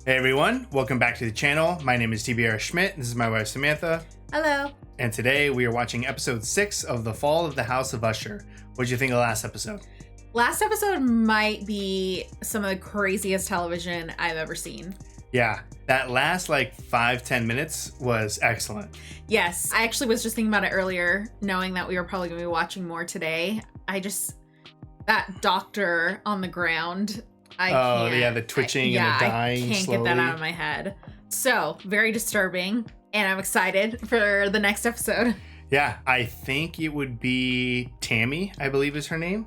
Hey everyone, welcome back to the channel. My name is TBR Schmitt. This is my wife Samantha. Hello. And today we are watching episode 6 of The Fall of the House of Usher. What did you think of last episode? Last episode might be some of the craziest television I've ever seen. Yeah, that last 5-10 minutes was excellent. Yes, I actually was just thinking about it earlier, knowing that we were probably going to be watching more today. That doctor on the ground, I can't. Oh yeah, the twitching and the dying I can't slowly. Get that out of my head. So, very disturbing, and I'm excited for the next episode. Yeah, I think it would be Tammy, I believe is her name.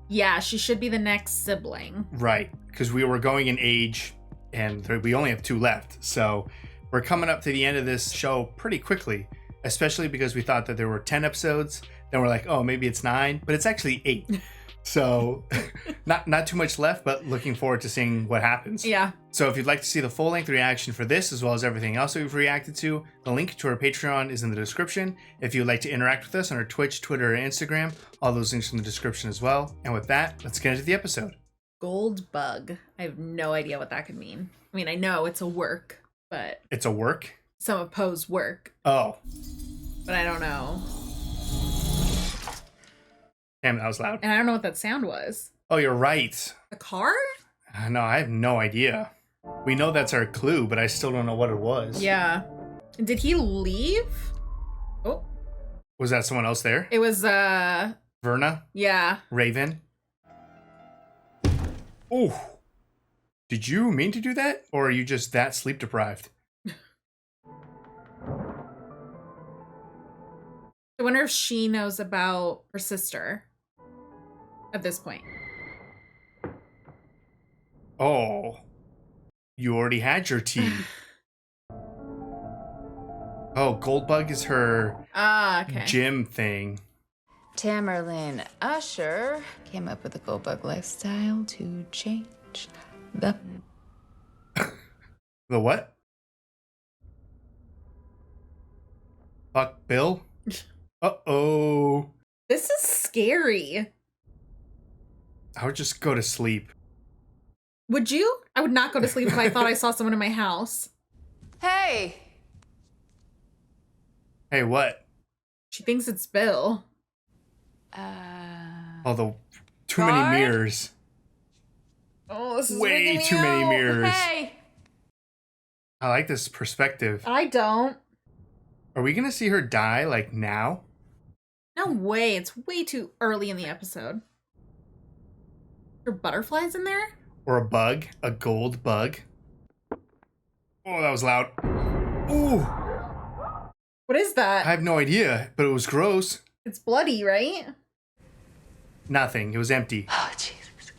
Yeah, she should be the next sibling. Right, because we were going in age, and we only have 2 left. So we're coming up to the end of this show pretty quickly, especially because we thought that there were 10 episodes. Then we're like, oh, maybe it's 9, but it's actually 8. So not too much left, but looking forward to seeing what happens. Yeah. So if you'd like to see the full-length reaction for this, as well as everything else that we've reacted to, the link to our Patreon is in the description. If you'd like to interact with us on our Twitch, Twitter, or Instagram, all those links are in the description as well. And with that, let's get into the episode. Goldbug. I have no idea what that could mean. I mean, I know it's a work, but... It's a work? Some of Poe's work. Oh. But I don't know. Damn, that was loud. And I don't know what that sound was. Oh, you're right. A car? No, I have no idea. We know that's our clue, but I still don't know what it was. Yeah. Did he leave? Oh. Was that someone else there? It was, Verna? Yeah. Raven? Oh. Did you mean to do that? Or are you just that sleep deprived? I wonder if she knows about her sister at this point. Oh. You already had your tea. Oh, Goldbug is her okay. gym thing. Tamerlane Usher came up with the Goldbug lifestyle to change the... The what? Fuck Bill? Uh-oh. This is scary. I would just go to sleep. Would you? I would not go to sleep if I thought I saw someone in my house. Hey! Hey, what? She thinks it's Bill. Although, too many mirrors. Oh, this is way too many mirrors. Hey! I like this perspective. I don't. Are we gonna see her die, now? No way. It's way too early in the episode. Are butterflies in there? Or a bug? A gold bug? Oh, that was loud. Ooh! What is that? I have no idea, but it was gross. It's bloody, right? Nothing. It was empty. Oh, Jesus.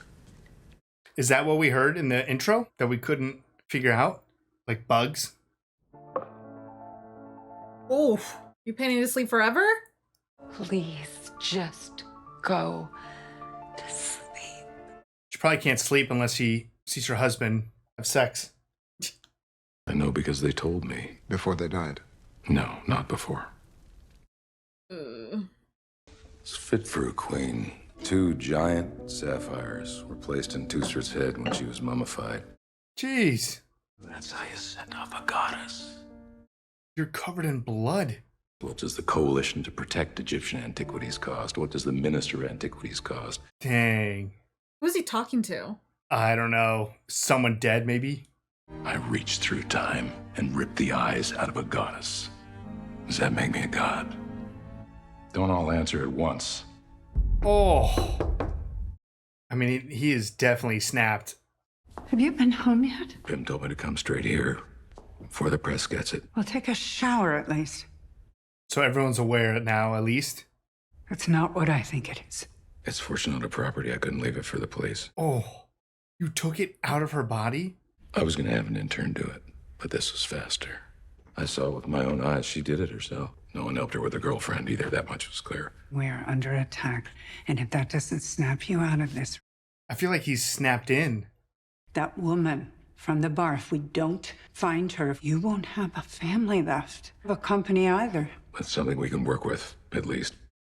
Is that what we heard in the intro that we couldn't figure out? Like bugs? Oof. You planning to sleep forever? Please just go to sleep. She probably can't sleep unless she sees her husband have sex. I know because they told me. Before they died? No, not before. It's fit for a queen. 2 giant sapphires were placed in Tusser's head when she was mummified. Jeez. That's how you set up a goddess. You're covered in blood. What does the coalition to protect Egyptian antiquities cost? What does the minister of antiquities cost? Dang. Who's he talking to? I don't know. Someone dead, maybe? I reached through time and ripped the eyes out of a goddess. Does that make me a god? Don't all answer at once. Oh. I mean, he is definitely snapped. Have you been home yet? Pim told me to come straight here before the press gets it. Well, take a shower at least. So everyone's aware now, at least. That's not what I think it is. It's fortunate property. I couldn't leave it for the police. Oh. You took it out of her body? I was going to have an intern do it, but this was faster. I saw with my own eyes she did it herself. No one helped her with her girlfriend either. That much was clear. We're under attack, and if that doesn't snap you out of this, I feel like he's snapped in. that woman from the bar, if we don't find her, you won't have a family left. A company either. That's something we can work with, at least.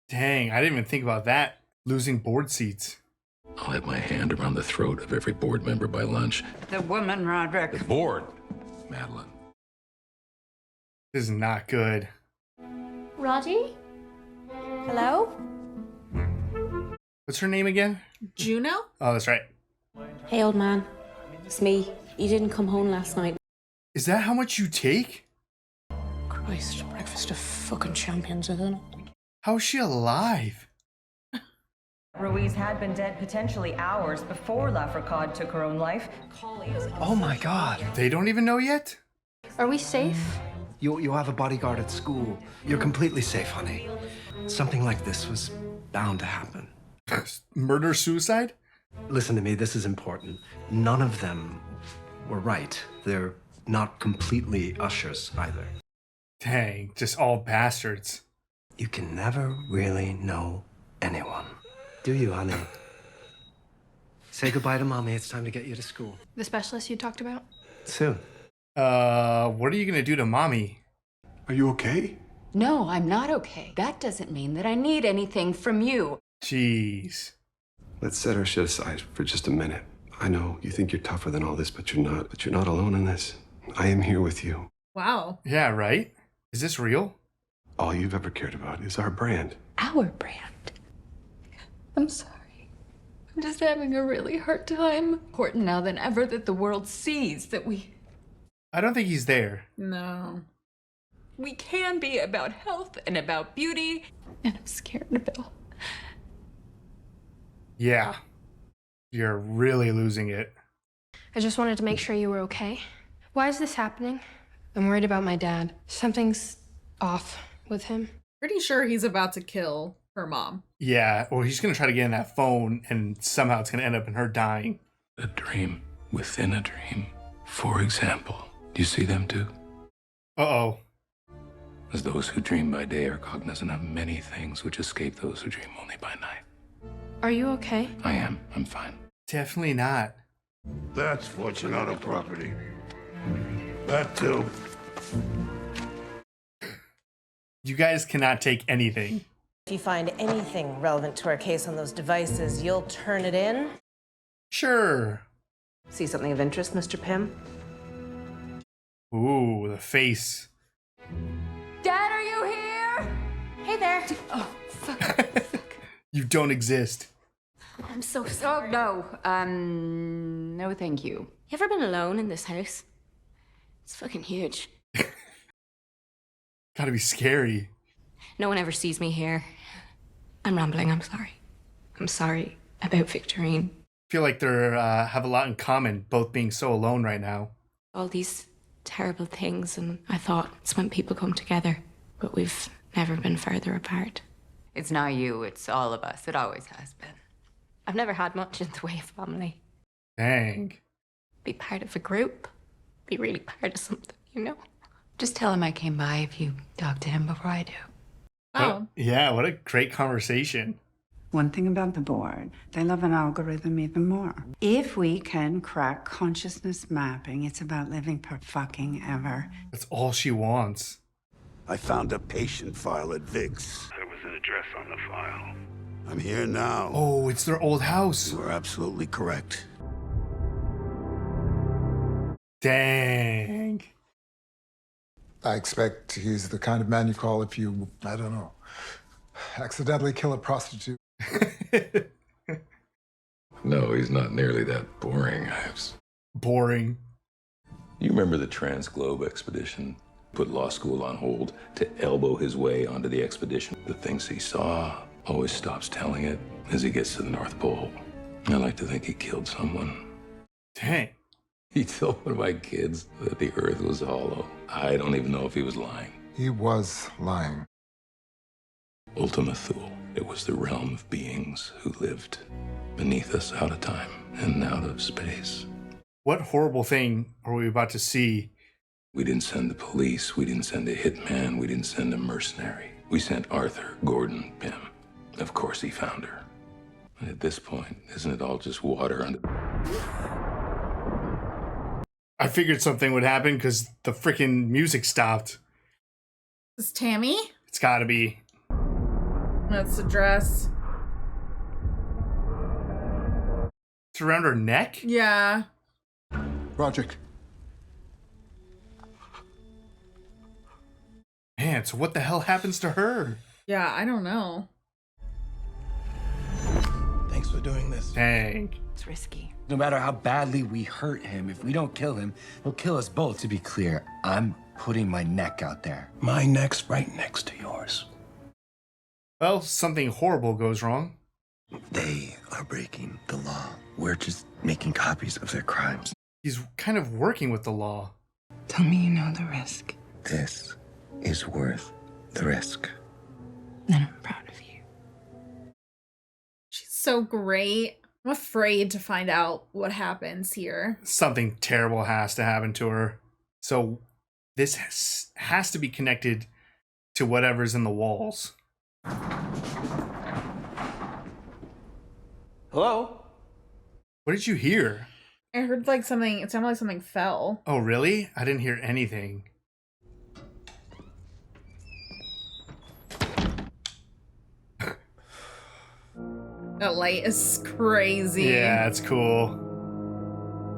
Dang, I didn't even think about that. Losing board seats. I'll have my hand around the throat of every board member by lunch. The woman, Roderick. Board, Madeline. This is not good. Roddy? Hello? What's her name again? Juno? Oh, that's right. Hey, old man. It's me. You didn't come home last night. Is that how much you take? Christ, breakfast of fucking champions, isn't it? How is she alive? Ruiz had been dead potentially hours before Lafricade took her own life. Oh my god. They don't even know yet? Are we safe? You have a bodyguard at school. You're completely safe, honey. Something like this was bound to happen. Murder, suicide? Listen to me, this is important. None of them were right. They're not completely Ushers either. Dang, just all bastards. You can never really know anyone. Do you, honey? Say goodbye to Mommy. It's time to get you to school. The specialist you talked about? Soon. What are you gonna do to Mommy? Are you okay? No, I'm not okay. That doesn't mean that I need anything from you. Jeez. Let's set our shit aside for just a minute. I know you think you're tougher than all this, but you're not. But you're not alone in this. I am here with you. Wow. Yeah, right? Is this real? All you've ever cared about is our brand. Our brand. I'm sorry. I'm just having a really hard time. Important now than ever that the world sees that I don't think he's there. No. we can be about health and about beauty. And I'm scared about. Yeah. You're really losing it. I just wanted to make sure you were okay. Why is this happening? I'm worried about my dad. Something's off with him. Pretty sure he's about to kill her mom. Yeah, or he's gonna try to get in that phone and somehow it's gonna end up in her dying. A dream within a dream. For example, do you see them too? Uh-oh. As those who dream by day are cognizant of many things which escape those who dream only by night. Are you okay? I am. I'm fine. Definitely not. That's Fortunato property. That too. You guys cannot take anything. If you find anything relevant to our case on those devices, you'll turn it in. Sure. See something of interest, Mr. Pym? Ooh, the face. Dad, are you here? Hey there. Oh, fuck. You don't exist. I'm so Oh, sorry. no. No, thank you. You ever been alone in this house? It's fucking huge. Gotta be scary. No one ever sees me here. I'm rambling, I'm sorry. I'm sorry about Victorine. Feel like they're have a lot in common, both being so alone right now. All these terrible things, and I thought it's when people come together. But we've never been further apart. It's not you, it's all of us. It always has been. I've never had much in the way of family. Dang. Be part of a group. Be really part of something, you know? Just tell him I came by if you talk to him before I do. Oh. Yeah, what a great conversation. One thing about the board, they love an algorithm even more. If we can crack consciousness mapping, it's about living per fucking ever. That's all she wants. I found a patient file at Vic's. There was an address on the file. I'm here now. Oh, it's their old house. You are absolutely correct. Dang. I expect he's the kind of man you call if you, I don't know, accidentally kill a prostitute. No, he's not nearly that boring, Ives. Boring. You remember the Trans-Globe expedition? Put law school on hold to elbow his way onto the expedition. The things he saw, always stops telling it as he gets to the North Pole. I like to think he killed someone. Dang. He told one of my kids that the earth was hollow. I don't even know if he was lying. He was lying. Ultima Thule. It was the realm of beings who lived beneath us out of time and out of space. What horrible thing are we about to see? We didn't send the police. We didn't send a hitman. We didn't send a mercenary. We sent Arthur Gordon Pym. Of course he found her. And at this point, isn't it all just water under... I figured something would happen because the freaking music stopped. Is Tammy? It's gotta be. That's the dress. It's around her neck? Yeah. Roderick. Man, so what the hell happens to her? Yeah, I don't know. Thanks for doing this. Dang. It's risky. No matter how badly we hurt him, if we don't kill him, he'll kill us both. To be clear, I'm putting my neck out there. My neck's right next to yours. Well, something horrible goes wrong. They are breaking the law. We're just making copies of their crimes. He's kind of working with the law. Tell me you know the risk. This is worth the risk. Then I'm proud of you. She's so great. I'm afraid to find out what happens here. Something terrible has to happen to her. So this has to be connected to whatever's in the walls. Hello? What did you hear? I heard like something, it sounded like something fell. Oh, really? I didn't hear anything. That light is crazy. Yeah, it's cool.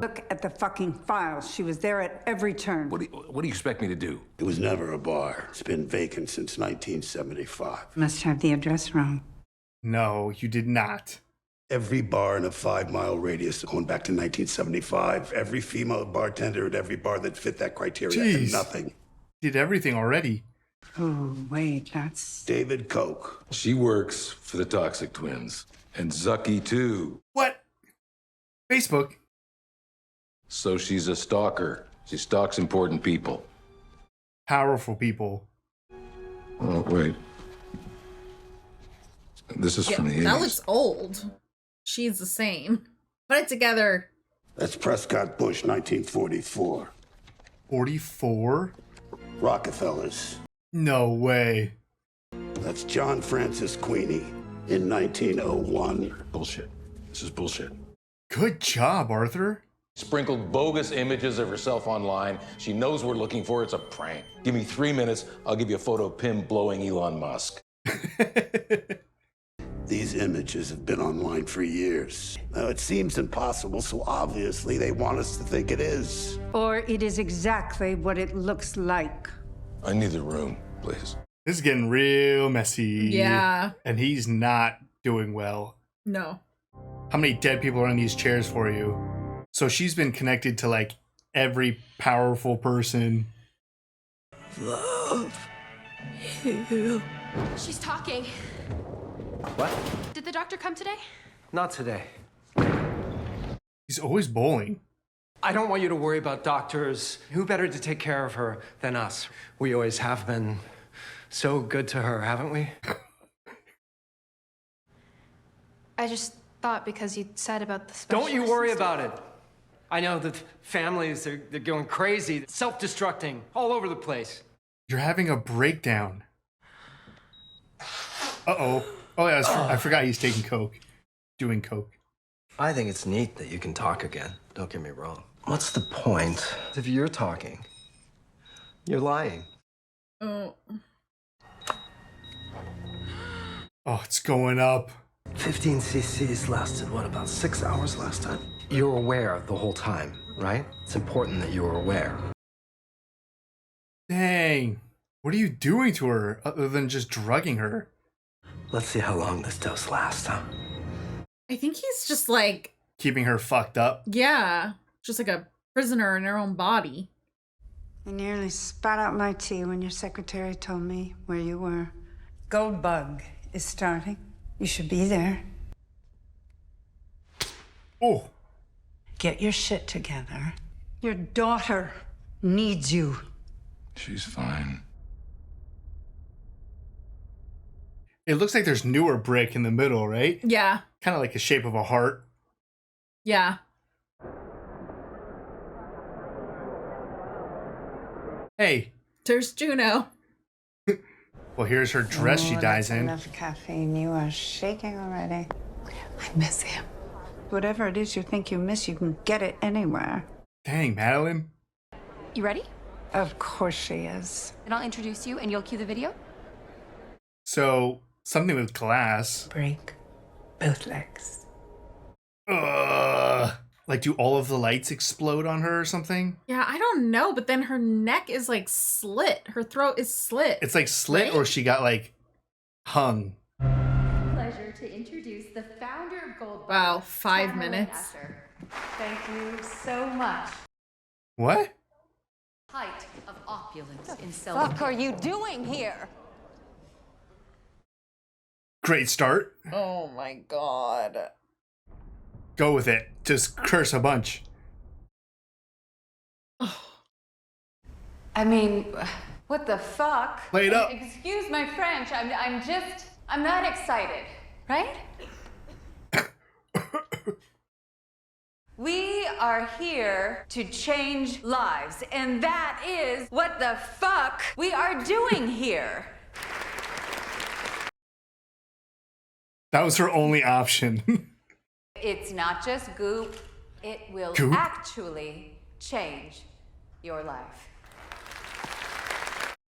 Look at the fucking files. She was there at every turn. What do you expect me to do? It was never a bar. It's been vacant since 1975. Must have the address wrong. No, you did not. Every bar in a 5-mile radius going back to 1975. Every female bartender at every bar that fit that criteria. Jeez. And nothing. Did everything already. Oh, wait, that's... David Koch. She works for the Toxic Twins. And Zucky, too. What? Facebook. So she's a stalker. She stalks important people. Powerful people. Oh, wait. This is from the 80s. That looks old. She's the same. Put it together. That's Prescott Bush, 1944. 44? Rockefellers. No way. That's John Francis Queenie in 1901. Bullshit. This is bullshit. Good job, Arthur. Sprinkled bogus images of herself online. She knows we're looking for her. It's a prank. Give me 3 minutes. I'll give you a photo of Pim blowing Elon Musk. These images have been online for years. Now, it seems impossible, so obviously they want us to think it is. Or it is exactly what it looks like. I need the room, please. This is getting real messy. Yeah. And he's not doing well. No. How many dead people are in these chairs for you? So she's been connected to like every powerful person. Love you. She's talking. What? Did the doctor come today? Not today. He's always bowling. I don't want you to worry about doctors. Who better to take care of her than us? We always have been so good to her, haven't we? I just thought because you said about the Don't you specialist worry and stuff. about it. I know that families, they're going crazy, self-destructing, all over the place. You're having a breakdown. Uh-oh. Oh, yeah, I forgot he's taking coke. Doing coke. I think it's neat that you can talk again. Don't get me wrong. What's the point if you're talking? You're lying. Oh. Oh, it's going up. 15 cc's lasted, what, about 6 hours last time? You're aware the whole time, right? It's important that you're aware. Dang. What are you doing to her other than just drugging her? Let's see how long this dose lasts, huh? I think he's just like, Keeping her fucked up? yeah, just like a prisoner in her own body. I nearly spat out my tea when your secretary told me where you were. Goldbug is starting. You should be there. Oh. Get your shit together. Your daughter needs you. She's fine. It looks like there's newer brick in the middle, right? Yeah. Kind of like the shape of a heart. Yeah. Hey. There's Juno. Well, here's her dress she dies that's in. Enough caffeine. You are shaking already. I miss him. Whatever it is you think you miss, you can get it anywhere. Dang, Madeline. You ready? Of course she is. Then I'll introduce you and you'll cue the video. So, something with glass. Break both legs. Like, do all of the lights explode on her or something? Yeah, I don't know, but then her neck is like slit. Her throat is slit. It's like slit, right? or she got like hung. Pleasure to introduce the founder of Goldbug. Wow, 5 minutes. Thank you so much. What? Height of opulence in Fuck are you doing here? Great start. Oh my god. Go with it. Just curse a bunch. I mean, what the fuck? Play it up. Excuse my French. I'm not excited, right? We are here to change lives, and that is what the fuck we are doing here. That was her only option. It's not just goop, it will Goop? actually change your life.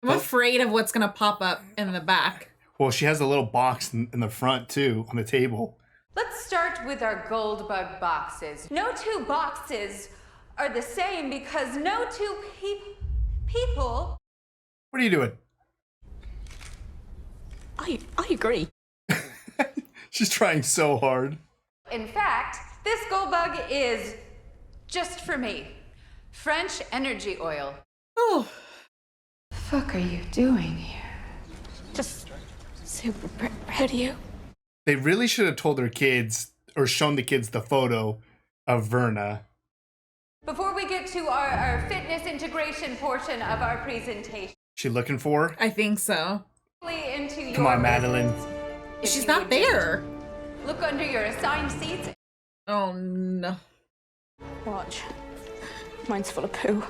I'm afraid of what's gonna pop up in the back. Well, she has a little box in the front too, on the table. Let's start with our Goldbug boxes. No two boxes are the same because no two people. What are you doing? I agree. She's trying so hard. In fact, this Goldbug is just for me. French energy oil. Oh. The fuck are you doing here? Just super proud of you. They really should have told their kids or shown the kids the photo of Verna. Before we get to our fitness integration portion of our presentation. She looking for her? I think so. Into Come on, Madeline. She's not there. Look under your assigned seats. Oh no. Watch. Mine's full of poo.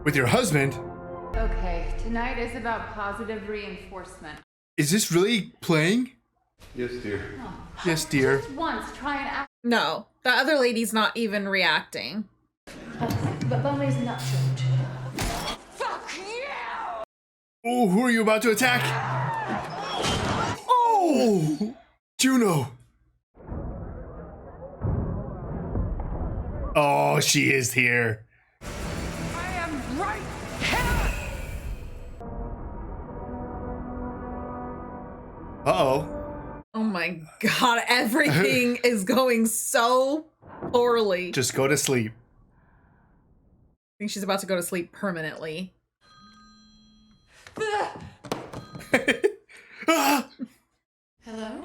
With your husband? Okay, tonight is about positive reinforcement. Is this really playing? Yes, dear. Yes, dear. Just once, try and act. No, the other lady's not even reacting. But Bumley's not so. Fuck you! Oh, who are you about to attack? Oh! Juno! Oh, she is here. I am right here! Uh-oh. Oh my god, everything is going so poorly. Just go to sleep. I think she's about to go to sleep permanently. Ah! Hello?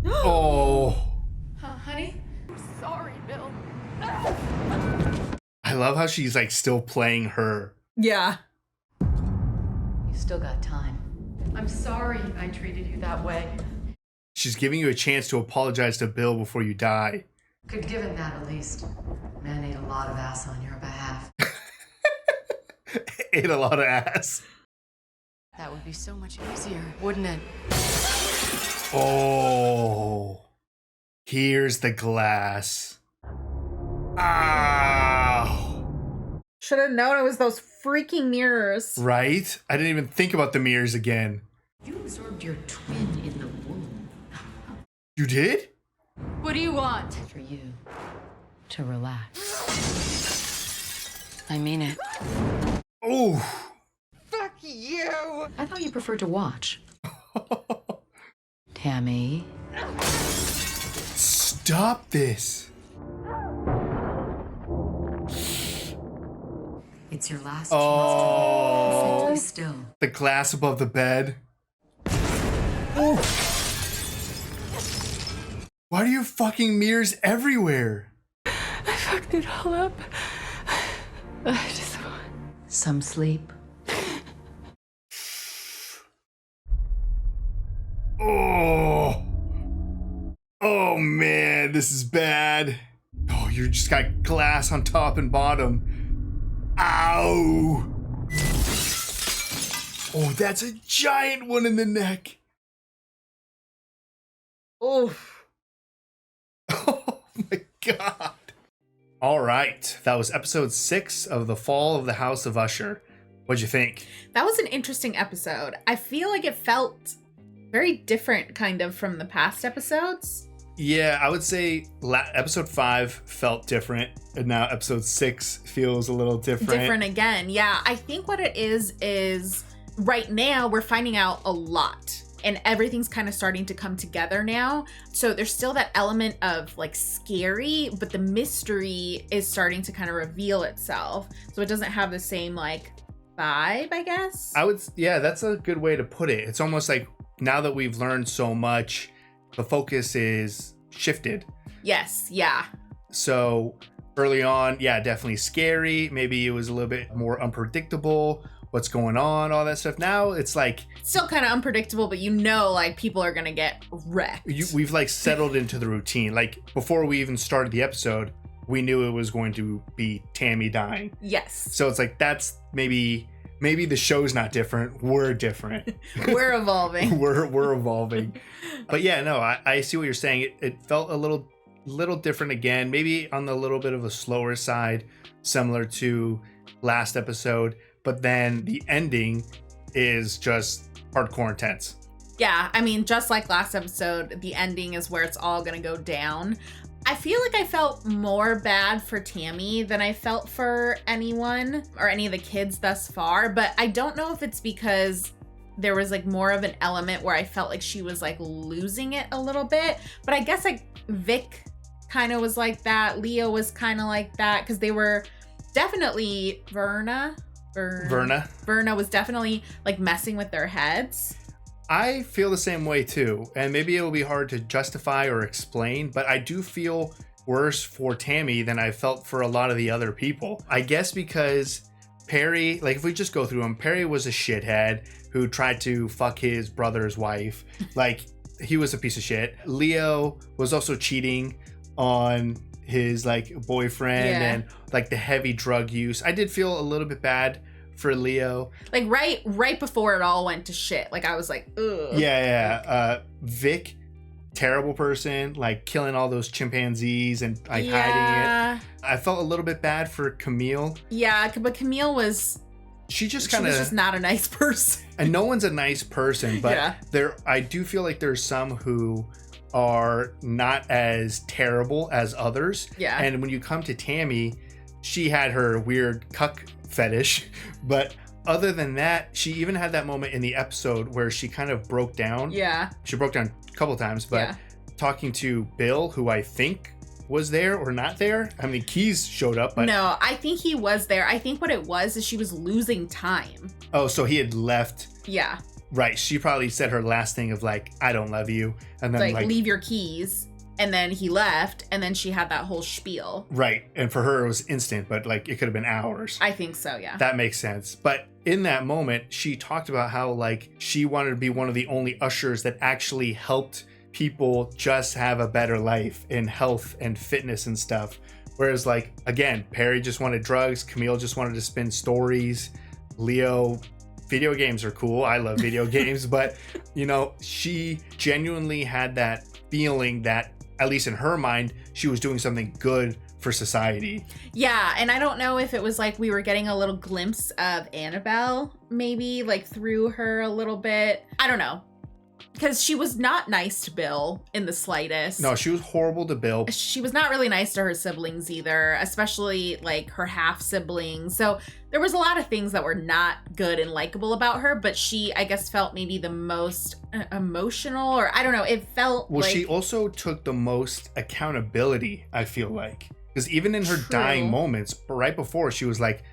Oh. Honey? I'm sorry, Bill. I love how she's like still playing her. Yeah. You still got time. I'm sorry I treated you that way. She's giving you a chance to apologize to Bill before you die. Could give him that at least. Man ate a lot of ass on your behalf. Ate a lot of ass. That would be so much easier, wouldn't it? Oh. Here's the glass. Ow. Should have known it was those freaking mirrors. Right? I didn't even think about the mirrors again. You absorbed your twin in the womb. You did? What do you want? For you to relax. I mean it. Oh. Fuck you! I thought you preferred to watch. Tammy. Stop this. It's your last Oh. chance to be still. The glass above the bed. Oh. Why do you have fucking mirrors everywhere? I fucked it all up. I just want some sleep. Oh. Oh man, this is bad. Oh, you just got glass on top and bottom. Ow. Oh, that's a giant one in the neck. Oh. Oh my god. All right, that was episode 6 of The Fall of the House of Usher. What'd you think? That was an interesting episode. I feel like it felt very different kind of from the past episodes. Yeah, I would say episode 5 felt different, and now episode 6 feels a little different. Different again. Yeah, I think what it is right now we're finding out a lot. And everything's kind of starting to come together now. So there's still that element of like scary, but the mystery is starting to kind of reveal itself. So it doesn't have the same like vibe, I guess. Yeah, that's a good way to put it. It's almost like now that we've learned so much, the focus is shifted. Yes, yeah. So early on, yeah, definitely scary. Maybe it was a little bit more unpredictable. What's going on, all that stuff. Now it's like still kind of unpredictable, but like people are gonna get wrecked. We've like settled into the routine. Like before we even started the episode, we knew it was going to be Tammy dying. Yes. So it's like that's maybe the show's not different. We're different. We're evolving. we're evolving. But yeah, no, I see what you're saying. It felt a little different again. Maybe on the little bit of a slower side, similar to last episode. But then the ending is just hardcore intense. Yeah, I mean, just like last episode, the ending is where it's all gonna go down. I feel like I felt more bad for Tammy than I felt for anyone or any of the kids thus far, but I don't know if it's because there was like more of an element where I felt like she was like losing it a little bit. But I guess like Vic kind of was like that. Leo was kind of like that because they were definitely Verna was definitely like messing with their heads. I feel the same way too, and maybe it'll be hard to justify or explain, but I do feel worse for Tammy than I felt for a lot of the other people. I guess because Perry, like if we just go through him, Perry was a shithead who tried to fuck his brother's wife. Like he was a piece of shit. Leo was also cheating on his like boyfriend and like the heavy drug use. I did feel a little bit bad for Leo. Like right before it all went to shit. Like I was like, ugh. Yeah. Vic, terrible person, like killing all those chimpanzees and like hiding it. I felt a little bit bad for Camille. Yeah, but Camille was... She was just not a nice person. And no one's a nice person, but I do feel like there's some who are not as terrible as others. Yeah. And when you come to Tammy, she had her weird cuck fetish, but other than that, she even had that moment in the episode where she kind of broke down. Yeah. She broke down a couple times, but talking to Bill, who I think was there or not there. I mean, Keys showed up, but... No, I think he was there. I think what it was is she was losing time. Oh, so he had left. Yeah. Right. She probably said her last thing of like, I don't love you. And then like leave your keys. And then he left, and then she had that whole spiel. Right. And for her, it was instant, but like it could have been hours. I think so, yeah. That makes sense. But in that moment, she talked about how like she wanted to be one of the only ushers that actually helped people just have a better life in health and fitness and stuff. Whereas like, again, Perry just wanted drugs. Camille just wanted to spin stories. Leo, video games are cool. I love video games. But, you know, she genuinely had that feeling that, at least in her mind, she was doing something good for society. Yeah, and I don't know if it was like we were getting a little glimpse of Annabelle, maybe, like through her a little bit. I don't know. Because she was not nice to Bill in the slightest. No, she was horrible to Bill. She was not really nice to her siblings either, especially like her half siblings. So there was a lot of things that were not good and likable about her, but she, I guess, felt maybe the most emotional, or I don't know, it felt well, like... she also took the most accountability, I feel like. Because even in her dying moments, right before, she was like,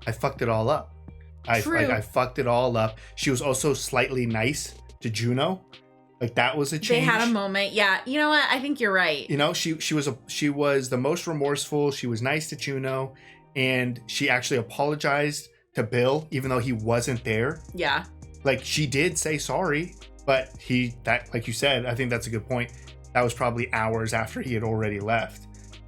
I fucked it all up. I fucked it all up. She was also slightly nice to Juno. Like that was a change. They had a moment. Yeah. You know what? I think you're right. You know, she was the most remorseful. She was nice to Juno, and she actually apologized to Bill even though he wasn't there. Yeah. Like she did say sorry, but like you said, I think that's a good point. That was probably hours after he had already left.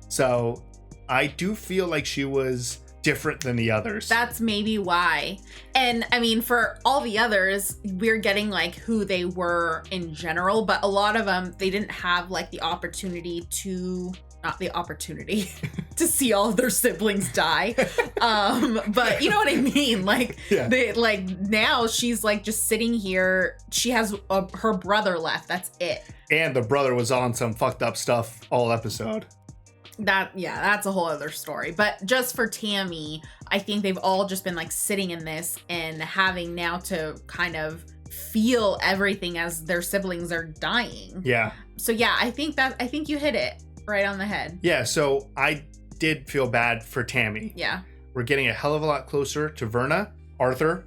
So I do feel like she was different than the others. That's maybe why. And I mean, for all the others, we're getting like who they were in general, but a lot of them, they didn't have like the opportunity to not the opportunity to see all of their siblings die. But you know what I mean? Like, now she's like just sitting here. She has her brother left. That's it. And the brother was on some fucked up stuff all episode. That's a whole other story. But just for Tammy, I think they've all just been like sitting in this and having now to kind of feel everything as their siblings are dying. Yeah. So yeah, I think you hit it right on the head. Yeah, so I did feel bad for Tammy. Yeah. We're getting a hell of a lot closer to Verna, Arthur.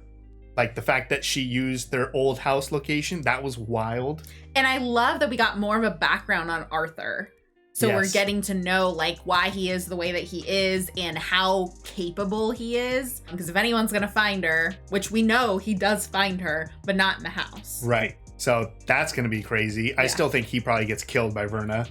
Like the fact that she used their old house location, that was wild. And I love that we got more of a background on Arthur. So we're getting to know like why he is the way that he is and how capable he is. Because if anyone's going to find her, which we know he does find her, but not in the house. Right. So that's going to be crazy. I still think he probably gets killed by Verna.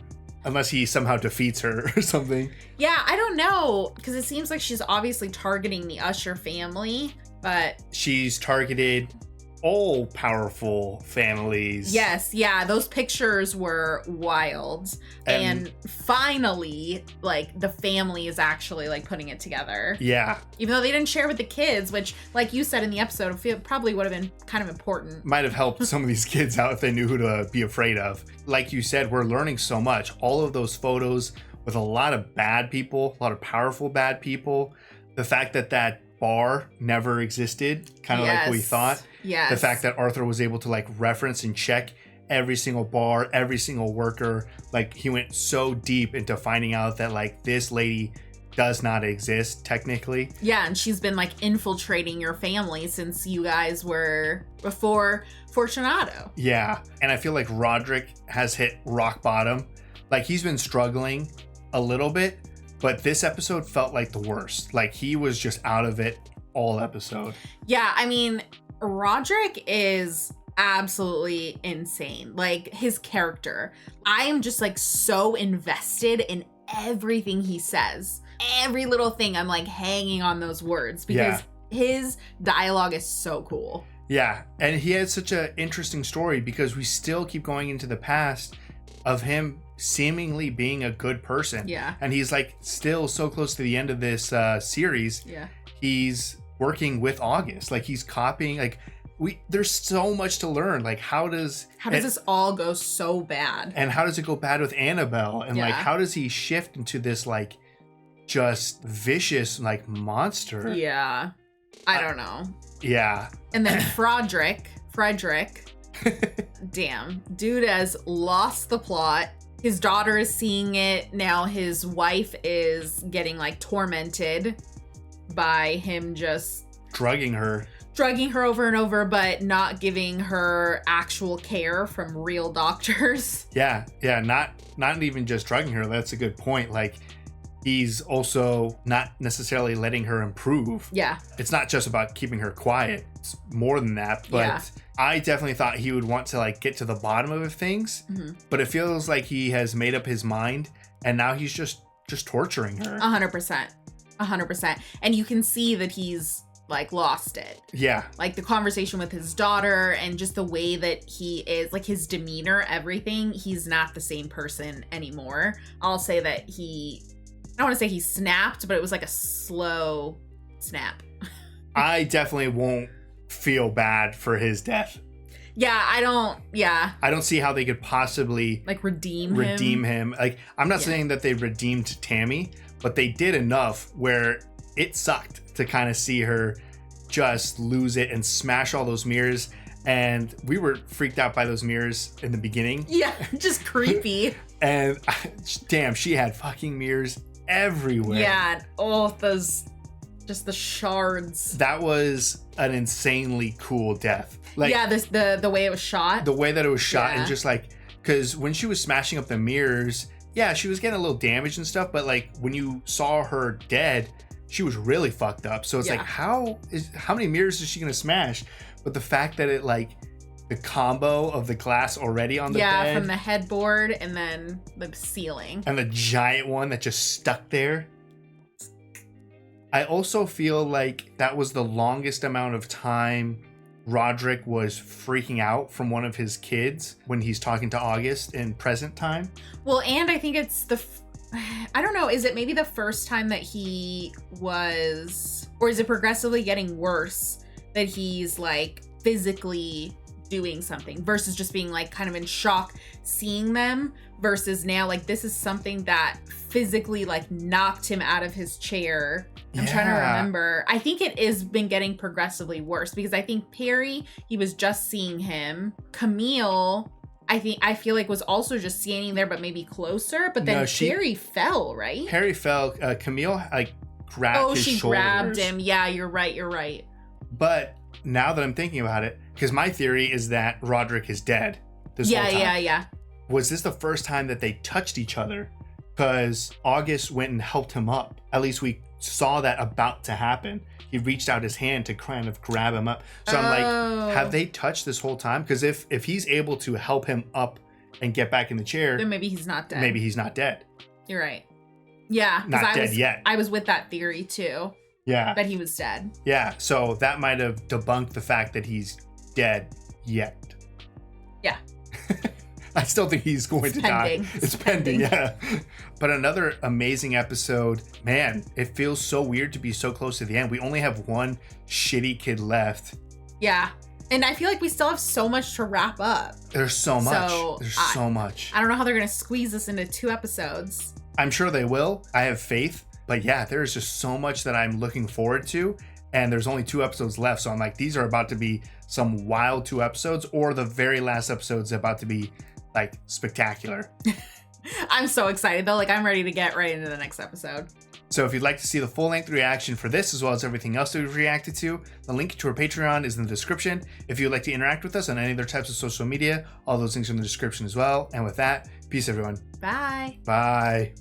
Unless he somehow defeats her or something. Yeah, I don't know. Because it seems like she's obviously targeting the Usher family. But she's targeted all powerful families. Yes, yeah, those pictures were wild. And finally, like, the family is actually, like, putting it together. Yeah. Even though they didn't share with the kids, which, like you said in the episode, I feel probably would have been kind of important. Might have helped some of these kids out if they knew who to be afraid of. Like you said, we're learning so much. All of those photos with a lot of bad people, a lot of powerful bad people. The fact that that bar never existed, kind of like we thought. Yes. The fact that Arthur was able to like reference and check every single bar, every single worker. Like he went so deep into finding out that like this lady does not exist technically. Yeah, and she's been like infiltrating your family since you guys were before Fortunato. Yeah, and I feel like Roderick has hit rock bottom. Like he's been struggling a little bit, but this episode felt like the worst. Like he was just out of it all episode. Yeah, I mean, Roderick is absolutely insane. Like his character. I am just like so invested in everything he says. Every little thing I'm like hanging on those words because his dialogue is so cool. Yeah, and he had such an interesting story because we still keep going into the past of him seemingly being a good person. Yeah. And he's like still so close to the end of this series. Yeah. He's working with August. Like he's copying, like there's so much to learn. Like how does this all go so bad? And how does it go bad with Annabelle? And like how does he shift into this like just vicious like monster? Yeah. I don't know. Yeah. And then Frederick, damn, dude has lost the plot. His daughter is seeing it. Now his wife is getting like tormented by him just drugging her over and over, but not giving her actual care from real doctors. Yeah. Not even just drugging her. That's a good point. Like he's also not necessarily letting her improve. Yeah. It's not just about keeping her quiet. It's more than that. But I definitely thought he would want to like get to the bottom of things. Mm-hmm. But it feels like he has made up his mind and now he's just torturing her. 100%. And you can see that he's like lost it. Yeah. Like the conversation with his daughter and just the way that he is, like his demeanor, everything. He's not the same person anymore. I'll say that I don't want to say he snapped, but it was like a slow snap. I definitely won't feel bad for his death. Yeah, I don't see how they could possibly like redeem him. Like I'm not saying that they redeemed Tammy, but they did enough where it sucked to kind of see her just lose it and smash all those mirrors. And we were freaked out by those mirrors in the beginning. Yeah, just creepy. And damn, she had fucking mirrors everywhere. Yeah, just the shards. That was an insanely cool death. Like, yeah, the way it was shot. The way that it was shot, and just like, because when she was smashing up the mirrors, yeah, she was getting a little damage and stuff, but like when you saw her dead, she was really fucked up. So it's like, how many mirrors is she gonna smash? But the fact that it like the combo of the glass already on the bed, from the headboard and then the ceiling, and the giant one that just stuck there. I also feel like that was the longest amount of time Roderick was freaking out from one of his kids when he's talking to August in present time. Well, and I think it's I don't know. Is it maybe the first time that he was, or is it progressively getting worse that he's like physically doing something versus just being like kind of in shock seeing them, versus now like this is something that physically like knocked him out of his chair. I'm trying to remember. I think it is been getting progressively worse because I think Perry, he was just seeing him. Camille, I feel like was also just standing there, but maybe closer. But then Perry fell, right? Perry fell. Camille like grabbed his shoulders. Oh, she grabbed him. Yeah, you're right. But now that I'm thinking about it, because my theory is that Roderick is dead this whole time. Yeah. Was this the first time that they touched each other? Because August went and helped him up. At least we saw that about to happen. He reached out his hand to kind of grab him up. So I'm like, have they touched this whole time? Because if he's able to help him up and get back in the chair, then maybe he's not dead. Maybe he's not dead. You're right. Yeah. Not dead yet. I was with that theory too. Yeah. That he was dead. Yeah. So that might have debunked the fact that he's dead yet. Yeah. I still think he's going to die. It's pending, yeah. But another amazing episode. Man, it feels so weird to be so close to the end. We only have one shitty kid left. Yeah. And I feel like we still have so much to wrap up. There's so much. There's so much. I don't know how they're going to squeeze this into 2 episodes. I'm sure they will. I have faith. But yeah, there's just so much that I'm looking forward to. And there's only 2 episodes left. So I'm like, these are about to be some wild 2 episodes, or the very last episode's about to be like spectacular. I'm so excited though. Like I'm ready to get right into the next episode. So if you'd like to see the full-length reaction for this as well as everything else that we've reacted to, the link to our Patreon is in the description. If you'd like to interact with us on any other types of social media, all those links are in the description as well. And with that, peace everyone. Bye. Bye.